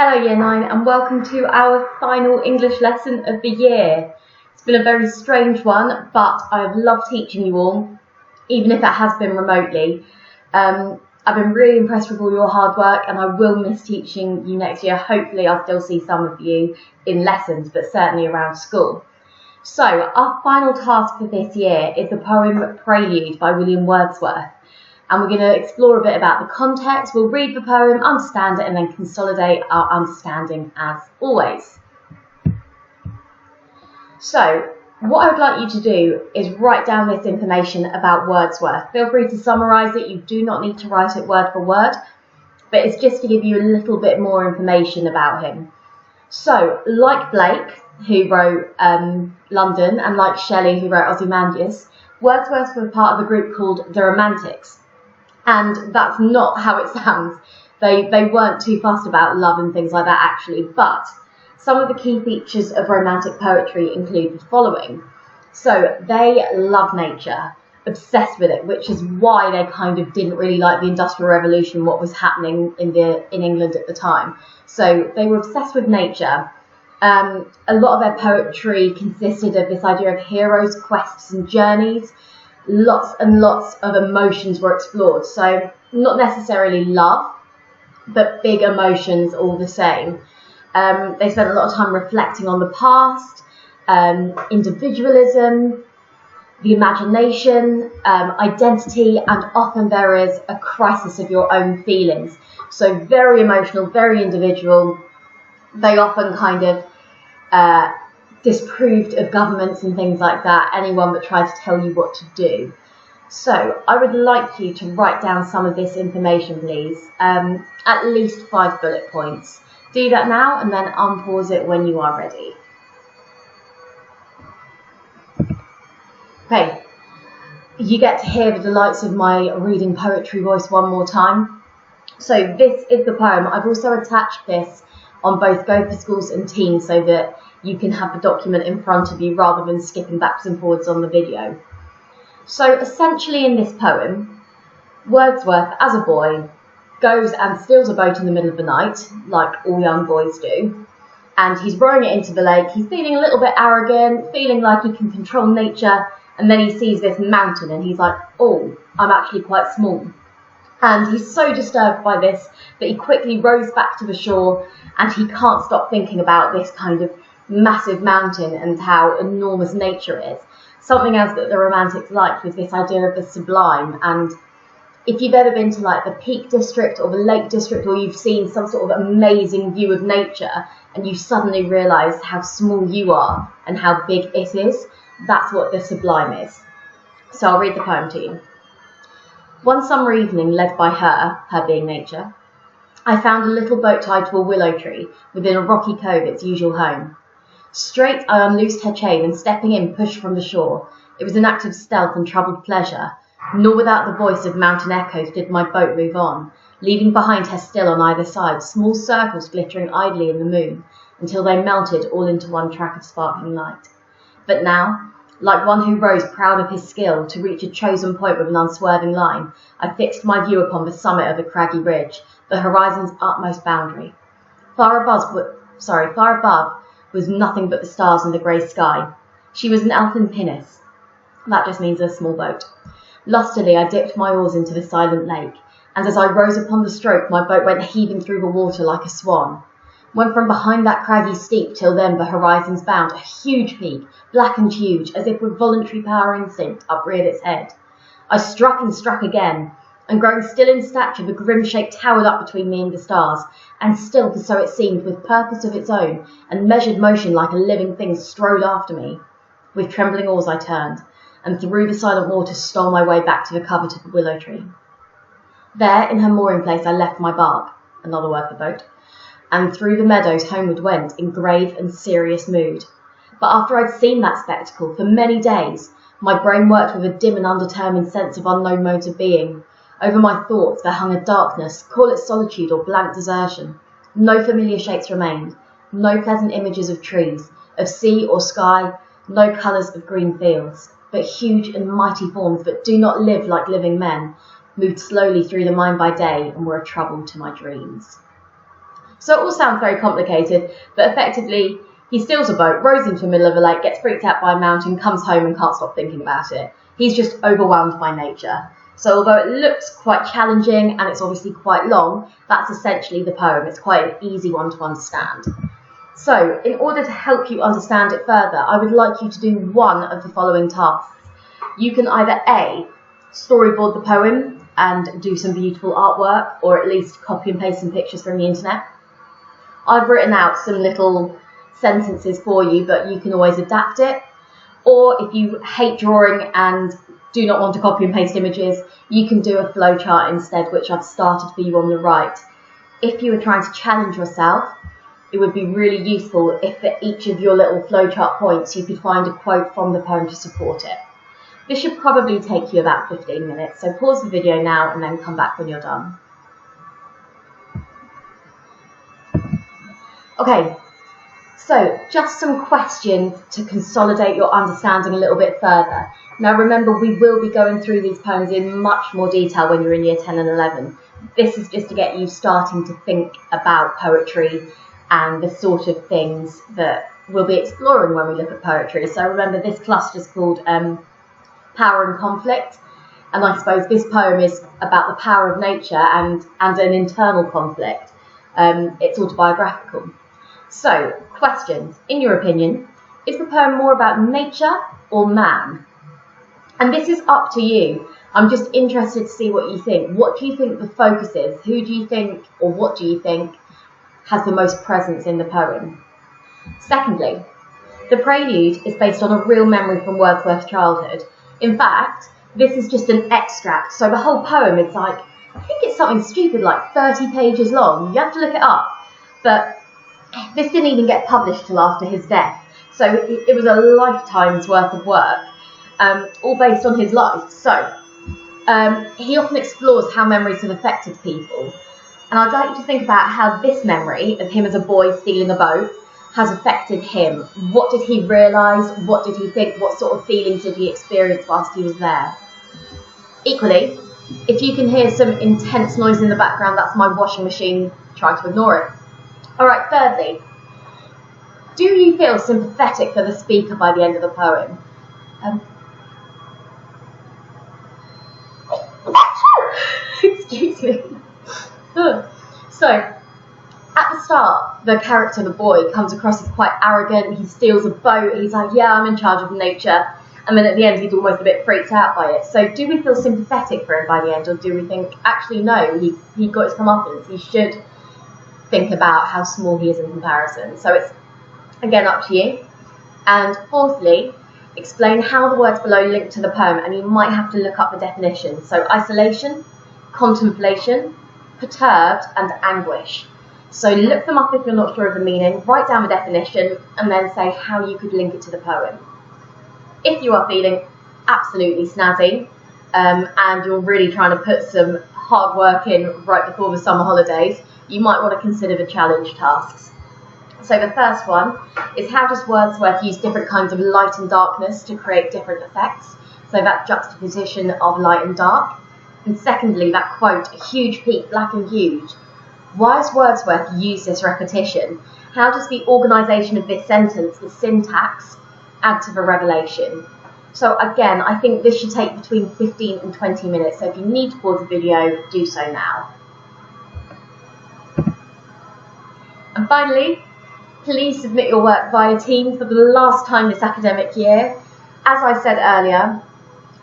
Hello Year 9 and welcome to our final English lesson of the year. It's been a very strange one, but I've loved teaching you all, even if it has been remotely. I've been really impressed with all your hard work and I will miss teaching you next year. Hopefully I'll still see some of you in lessons, but certainly around school. So our final task for this year is the poem Prelude by Wordsworth. And we're going to explore a bit about the context. We'll read the poem, understand it, and then consolidate our understanding as always. So, what I would like you to do is write down this information about Wordsworth. Feel free to summarise it. You do not need to write it word for word, but it's just to give you a little bit more information about him. So, like Blake, who wrote London, and like Shelley, who wrote Ozymandias, Wordsworth was part of a group called the Romantics. And that's not how it sounds. They weren't too fussed about love and things like that, actually. But some of the key features of romantic poetry include the following. So they love nature, obsessed with it, which is why they kind of didn't really like the Industrial Revolution, what was happening in England at the time. So they were obsessed with nature. A lot of their poetry consisted of this idea of heroes, quests and journeys. Lots and lots of emotions were explored. So not necessarily love, but big emotions all the same. They spent a lot of time reflecting on the past, individualism, the imagination, identity, and often there is a crisis of your own feelings. So very emotional, very individual. They often kind of disproved of governments and things like that, anyone that tried to tell you what to do. So I would like you to write down some of this information, please, at least 5 bullet points. Do that now and then unpause it when you are ready. Okay, you get to hear the delights of my reading poetry voice one more time. So this is the poem. I've also attached this on both Go for Schools and Teens so that you can have the document in front of you rather than skipping backwards and forwards on the video. So essentially in this poem, Wordsworth, as a boy, goes and steals a boat in the middle of the night, like all young boys do, and he's rowing it into the lake. He's feeling a little bit arrogant, feeling like he can control nature, and then he sees this mountain and he's like, oh, I'm actually quite small. And he's so disturbed by this that he quickly rows back to the shore and he can't stop thinking about this kind of massive mountain and how enormous nature is. Something else that the Romantics liked was this idea of the sublime. And if you've ever been to like the Peak District or the Lake District, or you've seen some sort of amazing view of nature and you suddenly realise how small you are and how big it is, that's what the sublime is. So I'll read the poem to you. One summer evening, led by her being nature, I found a little boat tied to a willow tree within a rocky cove, its usual home. Straight I unloosed her chain and stepping in pushed from the shore. It was an act of stealth and troubled pleasure, nor without the voice of mountain echoes did my boat move on, leaving behind her still on either side, small circles glittering idly in the moon, until they melted all into one track of sparkling light. But now, like one who rose proud of his skill to reach a chosen point with an unswerving line, I fixed my view upon the summit of the craggy ridge, the horizon's utmost boundary. Far above was nothing but the stars and the grey sky. She was an elfin pinnace. That just means a small boat. Lustily I dipped my oars into the silent lake, and as I rose upon the stroke, my boat went heaving through the water like a swan. When from behind that craggy steep till then the horizon's bound, a huge peak, black and huge, as if with voluntary power instinct, upreared its head. I struck and struck again, and growing still in stature, the grim shape towered up between me and the stars, and still, for so it seemed, with purpose of its own, and measured motion like a living thing, strode after me. With trembling oars I turned, and through the silent water stole my way back to the covert of the willow tree. There, in her mooring place, I left my bark, another word for boat, and through the meadows homeward went, in grave and serious mood. But after I'd seen that spectacle, for many days, my brain worked with a dim and undetermined sense of unknown modes of being. Over my thoughts there hung a darkness, call it solitude or blank desertion. No familiar shapes remained, no pleasant images of trees, of sea or sky, no colours of green fields, but huge and mighty forms that do not live like living men, moved slowly through the mind by day and were a trouble to my dreams. So it all sounds very complicated, but effectively, he steals a boat, rows into the middle of a lake, gets freaked out by a mountain, comes home and can't stop thinking about it. He's just overwhelmed by nature. So although it looks quite challenging and it's obviously quite long, that's essentially the poem. It's quite an easy one to understand. So in order to help you understand it further, I would like you to do one of the following tasks. You can either A, storyboard the poem and do some beautiful artwork, or at least copy and paste some pictures from the internet. I've written out some little sentences for you, but you can always adapt it. Or if you hate drawing and do not want to copy and paste images, you can do a flowchart instead, which I've started for you on the right. If you were trying to challenge yourself, it would be really useful if for each of your little flowchart points you could find a quote from the poem to support it. This should probably take you about 15 minutes, so pause the video now and then come back when you're done. Okay, so just some questions to consolidate your understanding a little bit further. Now remember, we will be going through these poems in much more detail when you're in year 10 and 11. This is just to get you starting to think about poetry and the sort of things that we'll be exploring when we look at poetry. So remember, this cluster is called Power and Conflict, and I suppose this poem is about the power of nature and an internal conflict. It's autobiographical. So, questions. In your opinion, is the poem more about nature or man? And this is up to you. I'm just interested to see what you think. What do you think the focus is? Who do you think, or what do you think, has the most presence in the poem? Secondly, the Prelude is based on a real memory from Wordsworth's childhood. In fact, this is just an extract. So the whole poem is like, I think it's something stupid like 30 pages long. You have to look it up. But this didn't even get published till after his death. So it was a lifetime's worth of work, all based on his life. So he often explores how memories have affected people. And I'd like you to think about how this memory of him as a boy stealing a boat has affected him. What did he realise? What did he think? What sort of feelings did he experience whilst he was there? Equally, if you can hear some intense noise in the background, that's my washing machine. Try to ignore it. Alright, thirdly, do you feel sympathetic for the speaker by the end of the poem? Excuse me. So, at the start, the character, the boy, comes across as quite arrogant. He steals a boat. He's like, yeah, I'm in charge of nature. And then at the end, he's almost a bit freaked out by it. So do we feel sympathetic for him by the end? Or do we think, actually, no, he got his comeuppance. He should think about how small he is in comparison. So it's, again, up to you. And fourthly, explain how the words below link to the poem. And you might have to look up the definition. So isolation, contemplation, perturbed, and anguish. So look them up if you're not sure of the meaning, write down the definition, and then say how you could link it to the poem. If you are feeling absolutely snazzy, and you're really trying to put some hard work in right before the summer holidays, you might want to consider the challenge tasks. So the first one is, how does Wordsworth use different kinds of light and darkness to create different effects? So that juxtaposition of light and dark. And secondly, that quote, a huge peak, black and huge. Why has Wordsworth used this repetition? How does the organisation of this sentence, the syntax, add to the revelation? So again, I think this should take between 15 and 20 minutes. So if you need to pause the video, do so now. And finally, please submit your work via Teams for the last time this academic year. As I said earlier,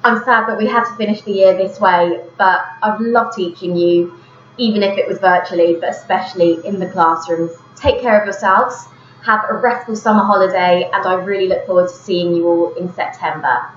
I'm sad that we had to finish the year this way, but I've loved teaching you, even if it was virtually, but especially in the classrooms. Take care of yourselves, have a restful summer holiday, and I really look forward to seeing you all in September.